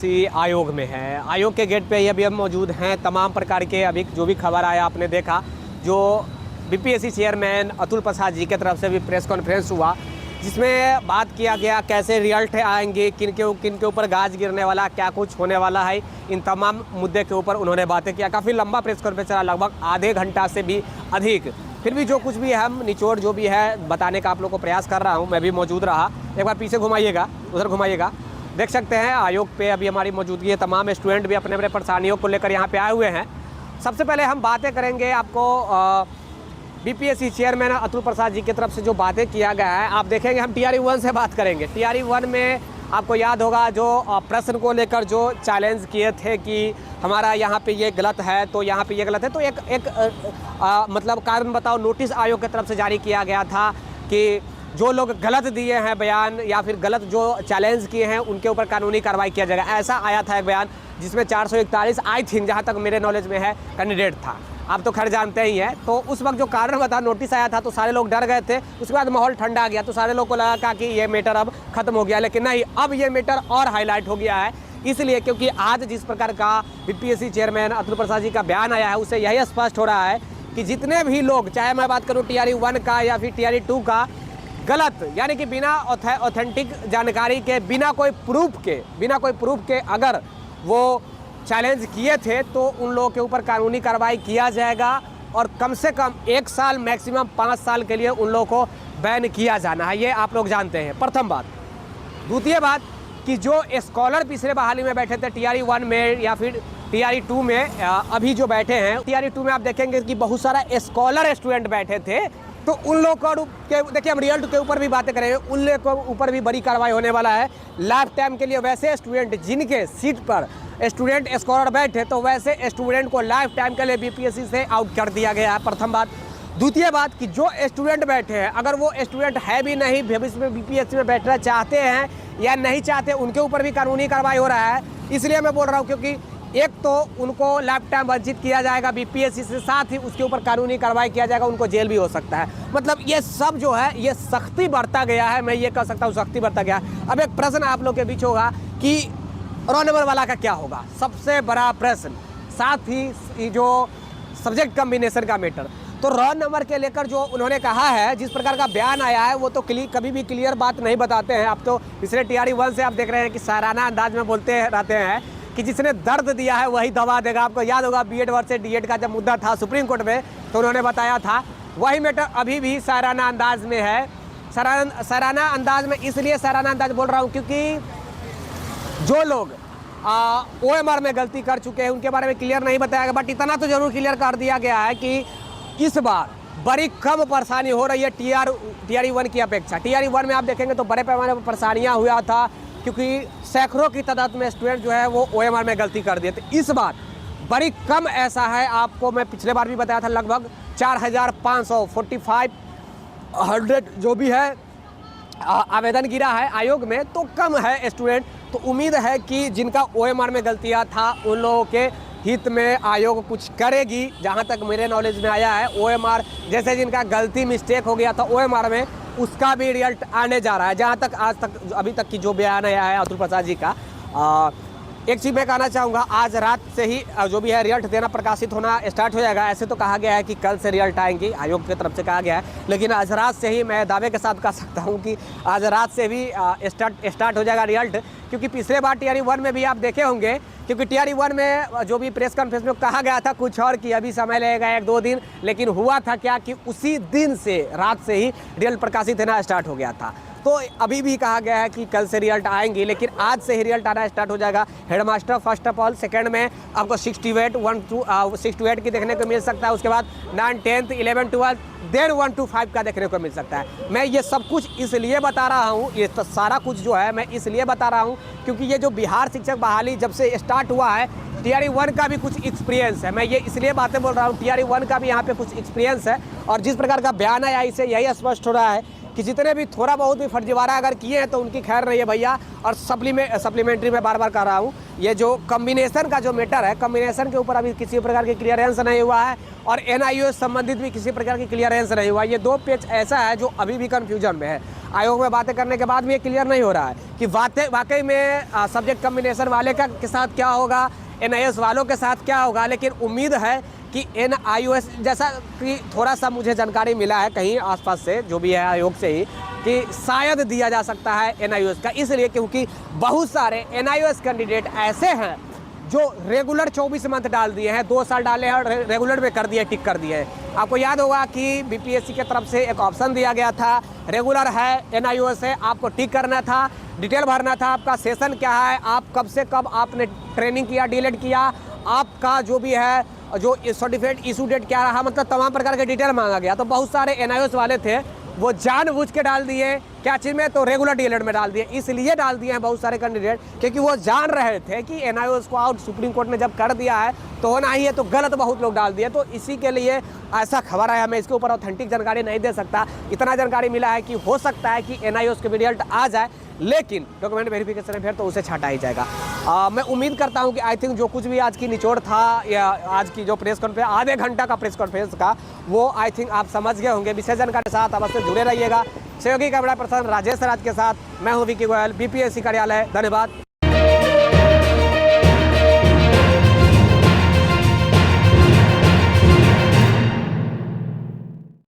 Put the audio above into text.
आयोग में है। आयोग के गेट पे ही अभी हम मौजूद हैं। तमाम प्रकार के अभी जो भी खबर आया आपने देखा, जो बीपीएससी चेयरमैन अतुल प्रसाद जी की तरफ से भी प्रेस कॉन्फ्रेंस हुआ, जिसमें बात किया गया कैसे रिजल्ट आएंगे, किन के ऊपर गाज गिरने वाला, क्या कुछ होने वाला है। इन तमाम मुद्दे के ऊपर उन्होंने बातें किया। काफ़ी लंबा प्रेस कॉन्फ्रेंस चला, लगभग आधे घंटा से भी अधिक। फिर भी जो कुछ भी है हम निचोड़ जो भी है बताने का आप लोग को प्रयास कर रहा हूँ। मैं भी मौजूद रहा। एक बार पीछे घुमाइएगा, उधर घुमाइएगा, देख सकते हैं आयोग पे अभी हमारी मौजूदगी है। तमाम स्टूडेंट भी अपने अपने परेशानियों को लेकर यहाँ पे आए हुए हैं। सबसे पहले हम बातें करेंगे, आपको बीपीएससी चेयरमैन अतुल प्रसाद जी की तरफ से जो बातें किया गया है आप देखेंगे। हम टीआरई 1 से बात करेंगे। टीआरई 1 में आपको याद होगा जो प्रश्न को लेकर जो चैलेंज किए थे कि हमारा यहाँ पे ये गलत है, तो यहाँ पे ये गलत है, तो एक मतलब कारण बताओ नोटिस आयोग की तरफ से जारी किया गया था कि जो लोग गलत दिए हैं बयान या फिर गलत जो चैलेंज किए हैं उनके ऊपर कानूनी कार्रवाई किया जाएगा। ऐसा आया था एक बयान जिसमें 441 आई थिंक, जहाँ तक मेरे नॉलेज में है, कैंडिडेट था। आप तो खैर जानते ही हैं। तो उस वक्त जो कारण बता नोटिस आया था तो सारे लोग डर गए थे। उसके बाद माहौल ठंडा आ गया तो सारे लोग को लगा कि ये मैटर अब खत्म हो गया, लेकिन नहीं, अब ये मैटर और हाईलाइट हो गया है। इसलिए क्योंकि आज जिस प्रकार का बीपीएससी चेयरमैन अतुल प्रसाद जी का बयान आया है उससे यही स्पष्ट हो रहा है कि जितने भी लोग, चाहे मैं बात करूँ टीआरई 1 का या फिर टीआरई 2 का, गलत यानी कि बिना ऑथेंटिक जानकारी के, बिना कोई प्रूफ के अगर वो चैलेंज किए थे तो उन लोगों के ऊपर कानूनी कार्रवाई किया जाएगा और कम से कम 1 साल मैक्सिमम 5 साल के लिए उन लोगों को बैन किया जाना है। ये आप लोग जानते हैं, प्रथम बात। द्वितीय बात कि जो स्कॉलर पिछले बहाली में बैठे थे टीआरई 1 में या फिर टीआरई 2 में, अभी जो बैठे हैं टीआरई 2 में, आप देखेंगे कि बहुत सारा स्कॉलर स्टूडेंट बैठे थे। तो उन लोगों के देखिए, हम रिजल्ट के ऊपर भी बातें करेंगे, उन लोगों के ऊपर भी बड़ी कार्रवाई होने वाला है लाइफ टाइम के लिए। वैसे स्टूडेंट जिनके सीट पर स्टूडेंट स्कॉलर बैठे तो वैसे स्टूडेंट को लाइफ टाइम के लिए बीपीएससी से आउट कर दिया गया है, प्रथम बात। द्वितीय बात कि जो स्टूडेंट बैठे हैं, अगर वो स्टूडेंट है भी नहीं, भविष्य में बीपीएससी में बैठना चाहते हैं या नहीं चाहते, उनके ऊपर भी कानूनी कार्रवाई हो रहा है। इसलिए मैं बोल रहा हूँ क्योंकि एक तो उनको लाइफ टाइम वंचित किया जाएगा बीपीएससी से, साथ ही उसके ऊपर कानूनी कार्रवाई किया जाएगा, उनको जेल भी हो सकता है। मतलब ये सब जो है ये सख्ती बढ़ता गया है, मैं ये कह सकता हूँ सख्ती बढ़ता गया। अब एक प्रश्न आप लोग के बीच होगा कि रॉ नंबर वाला का क्या होगा, सबसे बड़ा प्रश्न, साथ ही जो सब्जेक्ट कम्बिनेशन का मैटर। तो रॉ नंबर के लेकर जो उन्होंने कहा है, जिस प्रकार का बयान आया है, वो तो कभी भी क्लियर बात नहीं बताते हैं। अब तो पिछले टीआरई 1 से आप देख रहे हैं कि साराना अंदाज में बोलते रहते हैं कि जिसने दर्द दिया है वही दवा देगा। आपको याद होगा बीएड वर्सेस डीएड का जब मुद्दा था सुप्रीम कोर्ट में, तो उन्होंने बताया था वही मैटर अभी भी साराना अंदाज में है। साराना अंदाज में इसलिए साराना अंदाज बोल रहा हूँ क्योंकि जो लोग ओएमआर में गलती कर चुके हैं उनके बारे में क्लियर नहीं बताया गया, बट इतना तो जरूर क्लियर कर दिया गया है कि इस बार बड़ी कम परेशानी हो रही है टीआरई 1 की अपेक्षा। टीआरई 1 में आप देखेंगे तो बड़े पैमाने पर परेशानियाँ हुआ था क्योंकि सैकड़ों की तादाद में स्टूडेंट जो है वो ओएमआर में गलती कर दिए थे। इस बार बड़ी कम ऐसा है। आपको मैं पिछले बार भी बताया था लगभग 4500 जो भी है आवेदन गिरा है आयोग में, तो कम है स्टूडेंट। तो उम्मीद है कि जिनका ओएमआर में गलतियां था उन लोगों के हित में आयोग कुछ करेगी। जहां तक मेरे नॉलेज में आया है, ओएमआर जैसे जिनका गलती मिस्टेक हो गया था ओएमआर में, उसका भी रिजल्ट आने जा रहा है। जहां तक आज तक अभी तक की जो बयान आया है अतुल प्रसाद जी का, एक चीज़ मैं कहना चाहूँगा, आज रात से ही जो भी है रिजल्ट देना प्रकाशित होना स्टार्ट हो जाएगा। ऐसे तो कहा गया है कि कल से रिजल्ट आएंगे, आयोग की तरफ से कहा गया है, लेकिन आज रात से ही मैं दावे के साथ कह सकता हूँ कि आज रात से भी स्टार्ट हो जाएगा रिजल्ट। क्योंकि पिछले बार टीआरई 1 में भी आप देखे होंगे, क्योंकि टीआरई 1 में जो भी प्रेस कॉन्फ्रेंस में कहा गया था कुछ और कि अभी समय लगेगा 1-2 दिन, लेकिन हुआ था क्या कि उसी दिन से रात से ही रिजल्ट प्रकाशित होना स्टार्ट हो गया था। तो अभी भी कहा गया है कि कल से रिजल्ट आएंगे, लेकिन आज से ही रिजल्ट आना स्टार्ट हो जाएगा। Headmaster first of all, second में आपको 6 to 8 की देखने को मिल सकता है। उसके बाद 9, 10th, 11, 12 देन 1 to 5 का देखने को मिल सकता है। मैं ये सब कुछ इसलिए बता रहा हूँ, ये तो सारा कुछ जो है मैं इसलिए बता रहा हूँ क्योंकि ये जो बिहार शिक्षक बहाली जब से स्टार्ट हुआ है, टीआरई 1 का भी कुछ एक्सपीरियंस है। मैं ये इसलिए बातें बोल रहा हूँ, टीआरई 1 का भी यहाँ पे कुछ एक्सपीरियंस है। और जिस प्रकार का बयान आया इससे यही स्पष्ट हो रहा है कि जितने भी थोड़ा बहुत भी फर्जीवाड़ा अगर किए हैं तो उनकी खैर नहीं है भैया। और सप्लीमेंट्री में बार बार कर रहा हूँ, ये जो कम्बिनेशन का जो मैटर है, कम्बिनेशन के ऊपर अभी किसी प्रकार की क्लियरेंस नहीं हुआ है और एनआईओ संबंधित भी किसी प्रकार की क्लियरेंस नहीं हुआ। ये 2 पेज ऐसा है जो अभी भी कन्फ्यूजन में है। आयोग में बातें करने के बाद भी ये क्लियर नहीं हो रहा है कि वाकई में सब्जेक्ट कम्बिनेशन वाले के साथ क्या होगा, NIOS वालों के साथ क्या होगा। लेकिन उम्मीद है कि NIOS, जैसा कि थोड़ा सा मुझे जानकारी मिला है कहीं आसपास से, जो भी है आयोग से ही, कि शायद दिया जा सकता है NIOS का, इसलिए क्योंकि बहुत सारे NIOS कैंडिडेट ऐसे हैं जो रेगुलर 24 मंथ डाल दिए हैं, 2 साल डाले हैं और रेगुलर में कर दिए, टिक कर दिए हैं। आपको याद होगा कि BPSC की तरफ से एक ऑप्शन दिया गया था, रेगुलर है, NIOS है, आपको टिक करना था, डिटेल भरना था, आपका सेशन क्या है, आप कब से कब आपने ट्रेनिंग किया, डीलेट किया, आपका जो भी है, जो सर्टिफिकेट इशू डेट क्या रहा, मतलब तमाम प्रकार के डिटेल मांगा गया। तो बहुत सारे NIOS वाले थे वो जानबूझ के डाल दिए क्या चीज़ में, तो रेगुलर डीलेट में डाल दिए। इसलिए डाल दिए हैं बहुत सारे कैंडिडेट क्योंकि वो जान रहे थे कि NIOS को आउट सुप्रीम कोर्ट ने जब कर दिया है तो होना ही है, तो गलत बहुत लोग डाल दिए। तो इसी के लिए ऐसा खबर आया। मैं इसके ऊपर ऑथेंटिक जानकारी नहीं दे सकता, इतना जानकारी मिला है कि हो सकता है कि NIOS के भी रिजल्ट आ जाए, लेकिन डॉक्यूमेंट वेरिफिकेशन है फिर तो उसे छाटा ही जाएगा। मैं उम्मीद करता हूं कि आई थिंक जो कुछ भी आज की निचोड़ था या आज की जो प्रेस कॉन्फ्रेंस, आधे घंटा का प्रेस कॉन्फ्रेंस का, वो आई थिंक आप समझ गए होंगे। विशेष जानकारी के साथ अवश्य जुड़े रहिएगा। सहयोगी कैमरा पर्सन राजेश राज के साथ मैं हूं विकी गोयल, BPSC कार्यालय। धन्यवाद।